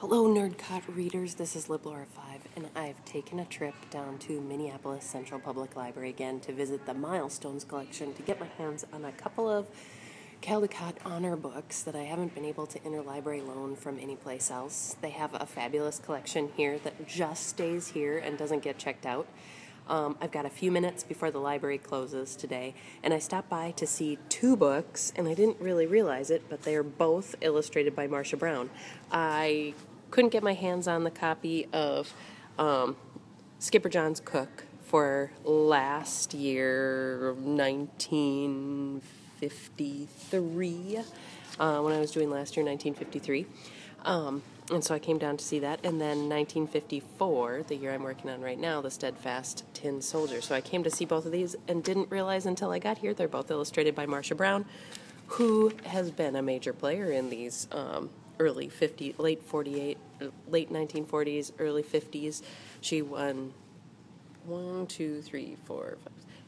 Hello, Nerdcot readers. This is Liblora5, and I've taken a trip down to Minneapolis Central Public Library again to visit the Milestones collection to get my hands on a couple of Caldecott honor books that I haven't been able to interlibrary loan from anyplace else. They have a fabulous collection here that just stays here and doesn't get checked out. I've got a few minutes before the library closes today, and I stopped by to see two books, and I didn't really realize it, but they are both illustrated by Marcia Brown. I couldn't get my hands on the copy of Skipper John's Cook for last year, 1953, when I was doing last year, 1953. And so I came down to see that. And then 1954, the year I'm working on right now, The Steadfast Tin Soldier. So I came to see both of these and didn't realize until I got here they're both illustrated by Marcia Brown, who has been a major player in these late 1940s, early 50s. She won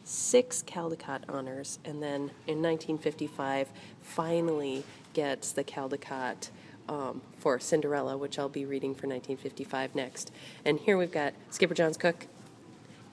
6 Caldecott honors, and then in 1955 finally gets the Caldecott for Cinderella, which I'll be reading for 1955 next. And here we've got Skipper John's Cook,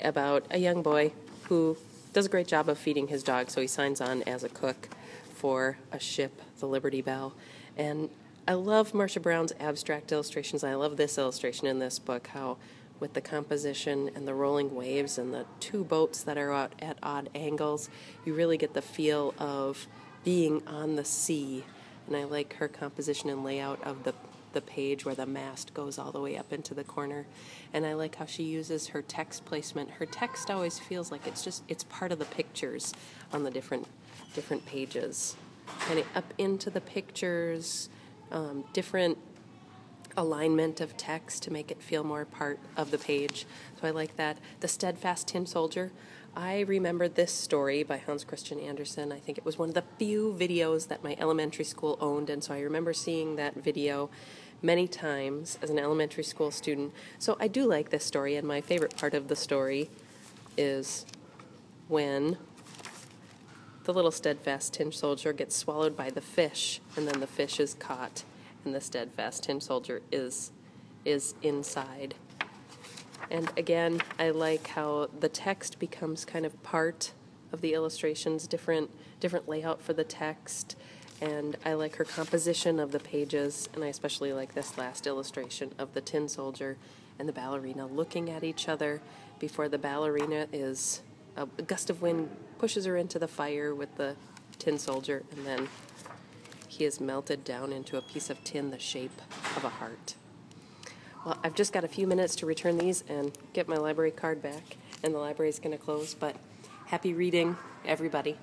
about a young boy who does a great job of feeding his dog, so he signs on as a cook for a ship, the Liberty Bell. And I love Marcia Brown's abstract illustrations. I love this illustration in this book, how with the composition and the rolling waves and the two boats that are out at odd angles, you really get the feel of being on the sea. And I like her composition and layout of the page where the mast goes all the way up into the corner. And I like how she uses her text placement. Her text always feels like it's part of the pictures on the different pages. Kind of up into the pictures, different alignment of text to make it feel more part of the page. So I like that. The Steadfast Tin Soldier. I remember this story by Hans Christian Andersen. I think it was one of the few videos that my elementary school owned, and so I remember seeing that video many times as an elementary school student. So I do like this story, and my favorite part of the story is when the little Steadfast Tin Soldier gets swallowed by the fish, and then the fish is caught, and the Steadfast Tin Soldier is inside. And again, I like how the text becomes kind of part of the illustrations, different layout for the text, and I like her composition of the pages, and I especially like this last illustration of the tin soldier and the ballerina looking at each other before the ballerina is, a gust of wind pushes her into the fire with the tin soldier, and then he is melted down into a piece of tin the shape of a heart. Well, I've just got a few minutes to return these and get my library card back, and the library's going to close, but happy reading, everybody.